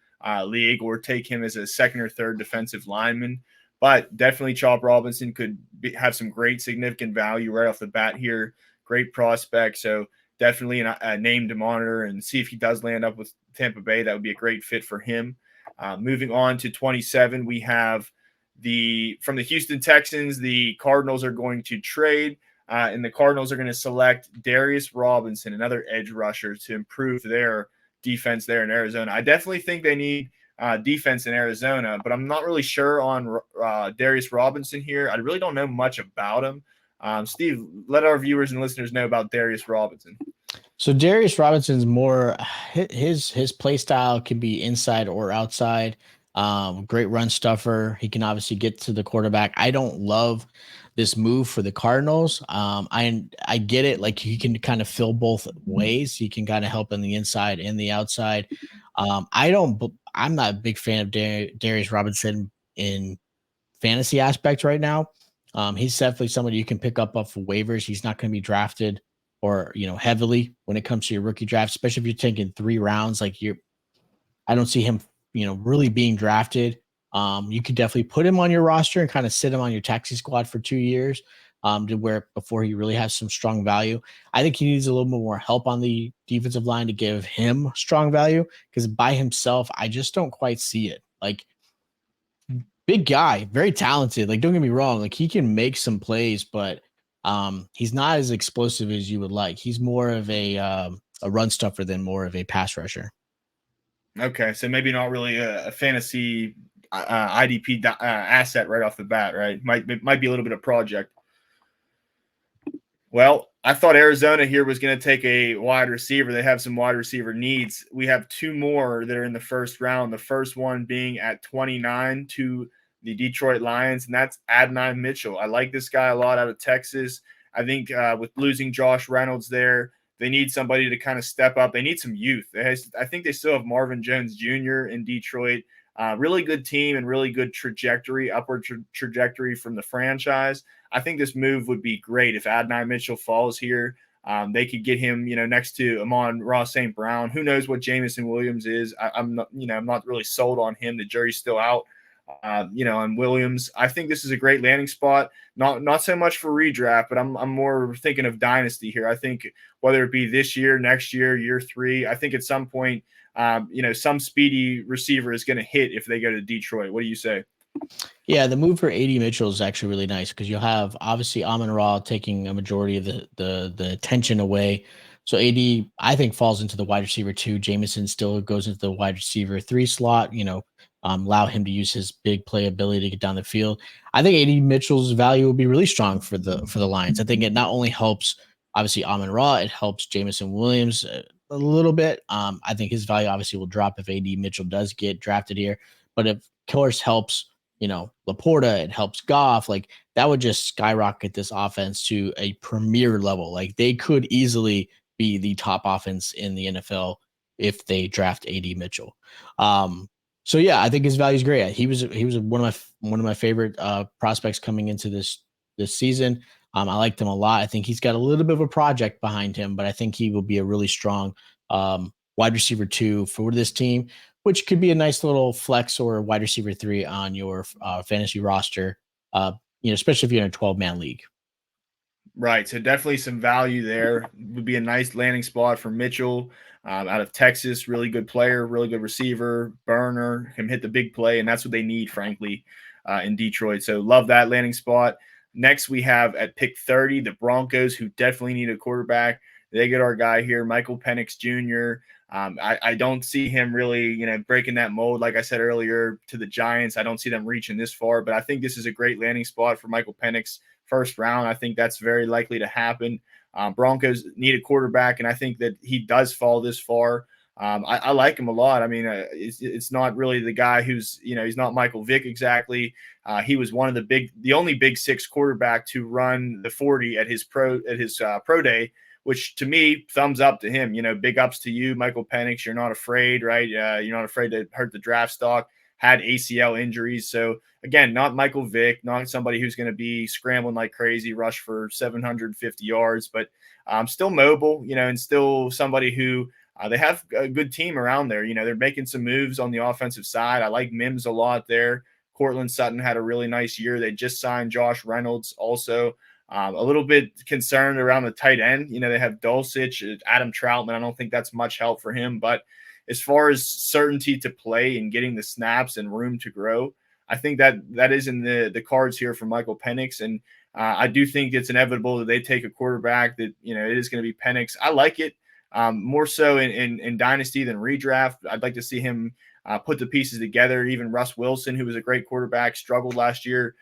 league or take him as a second or third defensive lineman. But definitely Chop Robinson could have some great significant value right off the bat here. Great prospect. So definitely a name to monitor and see if he does land up with Tampa Bay. That would be a great fit for him. Moving on to 27, we have from the Houston Texans, the Cardinals are going to trade, and the Cardinals are going to select Darius Robinson, another edge rusher, to improve their defense there in Arizona. I definitely think they need defense in Arizona, but I'm not really sure on Darius Robinson here. I really don't know much about him. Steve, let our viewers and listeners know about Darius Robinson. So Darius Robinson's more his play style can be inside or outside. Great run stuffer. He can obviously get to the quarterback. I don't love this move for the Cardinals. I get it. Like, he can kind of fill both ways. He can kind of help on the inside and the outside. I'm not a big fan of Darius Robinson in fantasy aspect right now. He's definitely somebody you can pick up off of waivers. He's not going to be drafted or heavily when it comes to your rookie draft, especially if you're taking 3 rounds. I don't see him really being drafted. You could definitely put him on your roster and kind of sit him on your taxi squad for 2 years. to where before he really has some strong value. I think he needs a little bit more help on the defensive line to give him strong value, because by himself, I just don't quite see it. Like, big guy, very talented. Like, don't get me wrong, like he can make some plays, but he's not as explosive as you would like. He's more of a run stuffer than more of a pass rusher. Okay, so maybe not really a fantasy IDP asset right off the bat, right? Might be a little bit of project. Well, I thought Arizona here was going to take a wide receiver. They have some wide receiver needs. We have two more that are in the first round. The first one being at 29 to the Detroit Lions, and that's Adonai Mitchell. I like this guy a lot out of Texas. I think with losing Josh Reynolds there, they need somebody to kind of step up. They need some youth. I think they still have Marvin Jones Jr. in Detroit. Really good team and really good trajectory, upward trajectory from the franchise. I think this move would be great if Adonai Mitchell falls here. They could get him, next to Amon-Ra St. Brown. Who knows what Jameson Williams is? I'm not really sold on him. The jury's still out. On Williams. I think this is a great landing spot. Not so much for redraft, but I'm more thinking of dynasty here. I think whether it be this year, next year, year 3, I think at some point, some speedy receiver is going to hit if they go to Detroit. What do you say? Yeah, the move for AD Mitchell is actually really nice, because you'll have obviously Amon-Ra taking a majority of the attention away. So AD, I think, falls into the wide receiver 2. Jameson still goes into the wide receiver 3 slot. Allow him to use his big play ability to get down the field. I think AD Mitchell's value will be really strong for the Lions. I think it not only helps obviously Amon-Ra, it helps Jameson Williams a little bit. I think his value obviously will drop if AD Mitchell does get drafted here, but of course helps Laporta, it helps Goff. Like, that would just skyrocket this offense to a premier level. Like, they could easily be the top offense in the NFL if they draft AD Mitchell. So yeah, I think his value is great. He was one of my favorite prospects coming into this season. I liked him a lot. I think he's got a little bit of a project behind him, but I think he will be a really strong wide receiver 2 for this team, which could be a nice little flex or wide receiver 3 on your fantasy roster, especially if you're in a 12-man league. Right. So definitely some value there. Would be a nice landing spot for Mitchell out of Texas. Really good player, really good receiver, burner, can hit the big play, and that's what they need, frankly, in Detroit. So love that landing spot. Next, we have at pick 30, the Broncos, who definitely need a quarterback. They get our guy here, Michael Penix Jr. I don't see him really, breaking that mold, like I said earlier, to the Giants. I don't see them reaching this far, but I think this is a great landing spot for Michael Penix. First round, I think that's very likely to happen. Broncos need a quarterback, and I think that he does fall this far. I like him a lot. I mean, it's not really the guy who's, he's not Michael Vick exactly. He was one of the only Big Six quarterback to run the 40 at his pro day, which to me, thumbs up to him. Big ups to you, Michael Penix. You're not afraid, right? You're not afraid to hurt the draft stock. Had ACL injuries, so again, not Michael Vick, not somebody who's going to be scrambling like crazy, rush for 750 yards, but still mobile, and still somebody who they have a good team around there. They're making some moves on the offensive side. I like Mims a lot there. Cortland Sutton had a really nice year. They just signed Josh Reynolds also. A little bit concerned around the tight end. They have Dulcich, Adam Troutman. I don't think that's much help for him, but as far as certainty to play and getting the snaps and room to grow, I think that is in the cards here for Michael Penix. And I do think it's inevitable that they take a quarterback that, it is going to be Penix. I like it more so in Dynasty than redraft. I'd like to see him put the pieces together. Even Russ Wilson, who was a great quarterback, struggled last year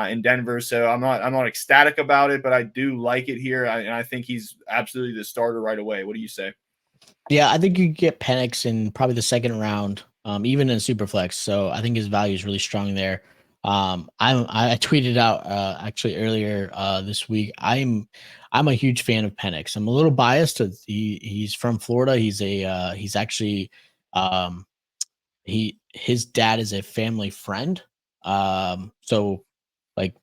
in Denver. So I'm not ecstatic about it, but I do like it here. And I think he's absolutely the starter right away. What do you say? Yeah, I think you get Penix in probably the second round, even in Superflex. So I think his value is really strong there. I tweeted out actually earlier this week. I'm a huge fan of Penix. I'm a little biased. He's from Florida. He's actually his dad is a family friend. So like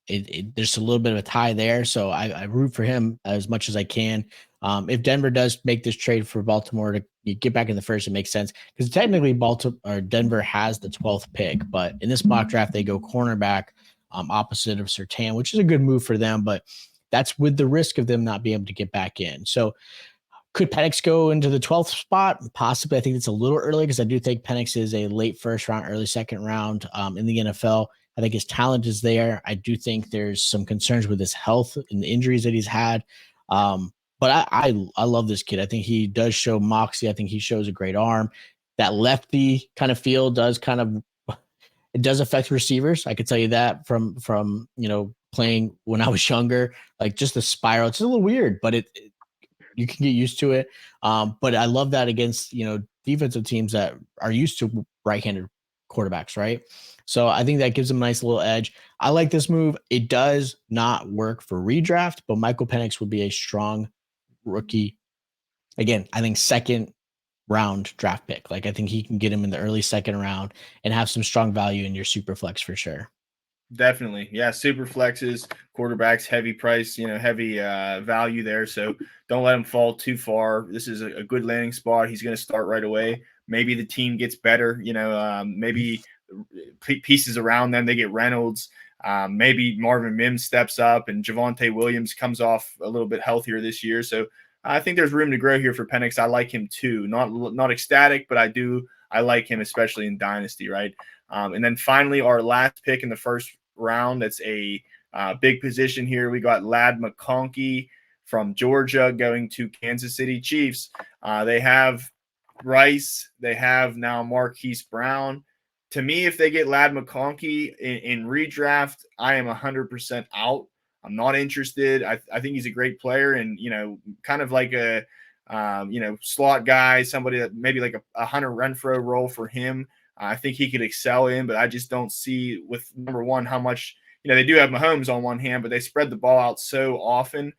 there's a little bit of a tie there. So I root for him as much as I can. If Denver does make this trade for Baltimore to get back in the first, it makes sense, because technically Baltimore or Denver has the 12th pick, but in this mock draft they go cornerback. opposite of Surtain, which is a good move for them, but that's with the risk of them not being able to get back in. So could Penix go into the 12th spot? Possibly. I think it's a little early because I do think Penix is a late first round, early second round in the NFL. I think his talent is there. I do think there's some concerns with his health and the injuries that he's had. But I love this kid. I think he does show moxie. I think he shows a great arm. That lefty kind of feel does kind of it does affect receivers. I could tell you that from playing when I was younger, like just the spiral. It's a little weird, but you can get used to it. But I love that against defensive teams that are used to right-handed quarterbacks, right? So I think that gives them a nice little edge. I like this move. It does not work for redraft, but Michael Penix would be a strong rookie. Again, I think second round draft pick. Like I think he can get him in the early second round and have some strong value in your super flex for sure. Definitely. Yeah. Super flexes, quarterbacks, heavy price, heavy value there. So don't let him fall too far. This is a good landing spot. He's going to start right away. Maybe the team gets better, maybe pieces around them. They get Reynolds. Maybe Marvin Mims steps up and Javonte Williams comes off a little bit healthier this year. So I think there's room to grow here for Penix. I like him too. Not ecstatic, but I like him, especially in Dynasty, right? And then finally, our last pick in the first round. That's a big position here. We got Lad McConkey from Georgia going to Kansas City Chiefs. They have Rice. They have now Marquise Brown. To me, if they get Lad McConkey in redraft, I am 100% out. I'm not interested. I think he's a great player and, kind of like a, slot guy, somebody that maybe like a Hunter Renfrow role for him. I think he could excel in, but I just don't see with number one how much, they do have Mahomes on one hand, but they spread the ball out so often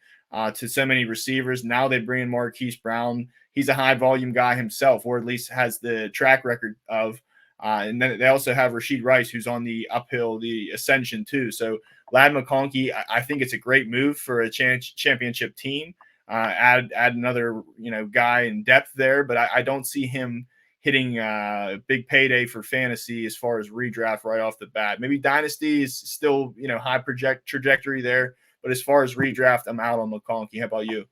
to so many receivers. Now they bring in Marquise Brown. He's a high volume guy himself, or at least has the track record of. And then they also have Rashid Rice, who's on the uphill, the ascension too. So Lad McConkey, I think it's a great move for a championship team. Add another guy in depth there, but I don't see him hitting a big payday for fantasy as far as redraft right off the bat. Maybe Dynasty is still, high trajectory there. But as far as redraft, I'm out on McConkey. How about you?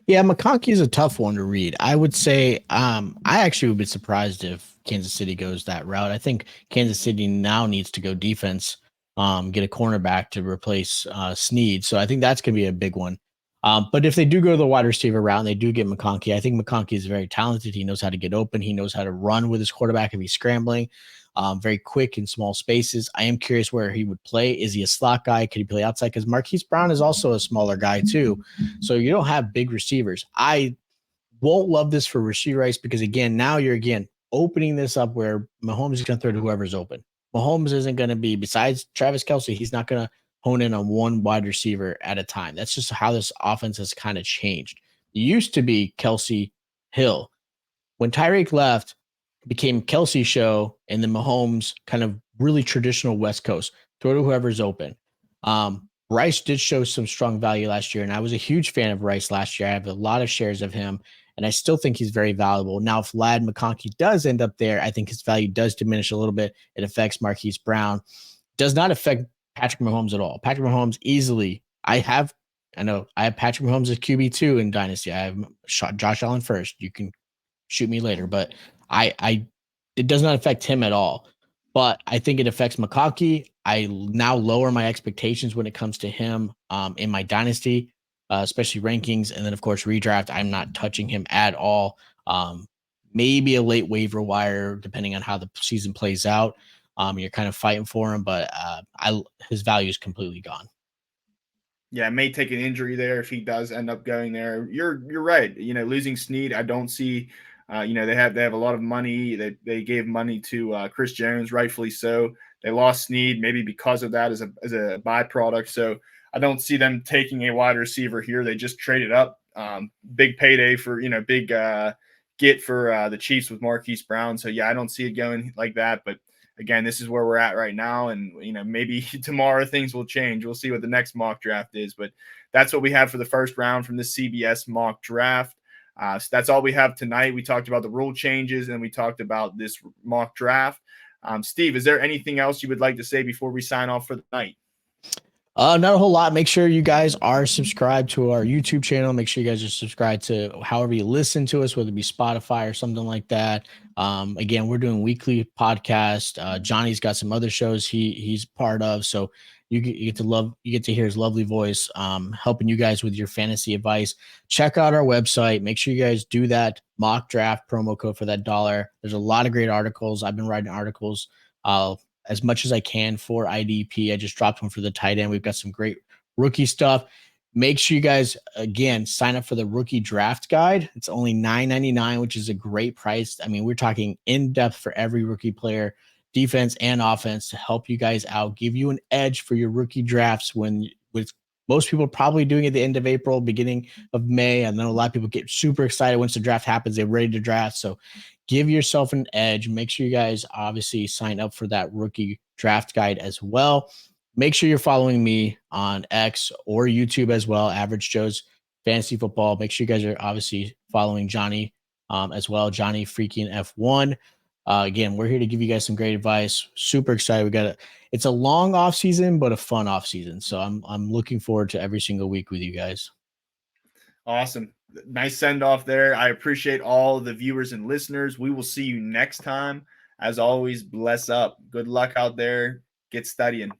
Yeah, McConkey is a tough one to read. I would say I actually would be surprised if Kansas City goes that route. I think Kansas City now needs to go defense, get a cornerback to replace Snead. So I think that's going to be a big one. But if they do go the wide receiver route and they do get McConkey, I think McConkey is very talented. He knows how to get open. He knows how to run with his quarterback if he's scrambling. Very quick in small spaces. I am curious where he would play. Is he a slot guy? Could he play outside? Because Marquise Brown is also a smaller guy too. So you don't have big receivers. I won't love this for Rashid Rice because again, now you're opening this up where Mahomes is going to throw to whoever's open. Mahomes isn't going to be, besides Travis Kelce, he's not going to hone in on one wide receiver at a time. That's just how this offense has kind of changed. It used to be Kelce Hill. When Tyreek left, it became Kelce show and then Mahomes kind of really traditional West Coast. Throw to whoever's open. Rice did show some strong value last year, and I was a huge fan of Rice last year. I have a lot of shares of him, and I still think he's very valuable. Now, if Lad McConkey does end up there, I think his value does diminish a little bit. It affects Marquise Brown. Does not affect Patrick Mahomes at all. Patrick Mahomes easily. I have Patrick Mahomes as QB2 in Dynasty. I have Josh Allen first. You can shoot me later, but it does not affect him at all. But I think it affects McConkey. I now lower my expectations when it comes to him in my Dynasty, especially rankings. And then, of course, redraft, I'm not touching him at all. Maybe a late waiver wire, depending on how the season plays out. You're kind of fighting for him, but his value is completely gone. Yeah, it may take an injury there if he does end up going there. You're right. Losing Snead, I don't see. They have a lot of money. They gave money to Chris Jones, rightfully so. They lost Snead maybe because of that as a byproduct. So I don't see them taking a wide receiver here. They just traded up. Big payday for big get for the Chiefs with Marquise Brown. So yeah, I don't see it going like that. But again, this is where we're at right now, and maybe tomorrow things will change. We'll see what the next mock draft is. But that's what we have for the first round from the CBS mock draft. So that's all we have tonight. We talked about the rule changes and we talked about this mock draft. Steve, is there anything else you would like to say before we sign off for the night? Not a whole lot. Make sure you guys are subscribed to our YouTube channel. Make sure you guys are subscribed to however you listen to us, whether it be Spotify or something like that. Again, we're doing weekly podcast. Johnny's got some other shows he's part of, so you get to hear his lovely voice, helping you guys with your fantasy advice. Check out our website. Make sure you guys do that mock draft promo code for that $1. There's a lot of great articles. I've been writing articles as much as I can for IDP. I just dropped one for the tight end. We've got some great rookie stuff. Make sure you guys, again, sign up for the rookie draft guide. It's only $9.99, which is a great price. I mean, we're talking in depth for every rookie player, defense and offense, to help you guys out, give you an edge for your rookie drafts when with most people probably doing it at the end of April, beginning of May. I know a lot of people get super excited once the draft happens. They're ready to draft. So give yourself an edge. Make sure you guys obviously sign up for that rookie draft guide as well. Make sure you're following me on X or YouTube as well, Average Joe's Fantasy Football. Make sure you guys are obviously following Johnny as well, Johnny freaking F1. Again, we're here to give you guys some great advice. Super excited. It's a long off season, but a fun off season. So I'm looking forward to every single week with you guys. Awesome. Nice send off there. I appreciate all the viewers and listeners. We will see you next time. As always, bless up. Good luck out there. Get studying.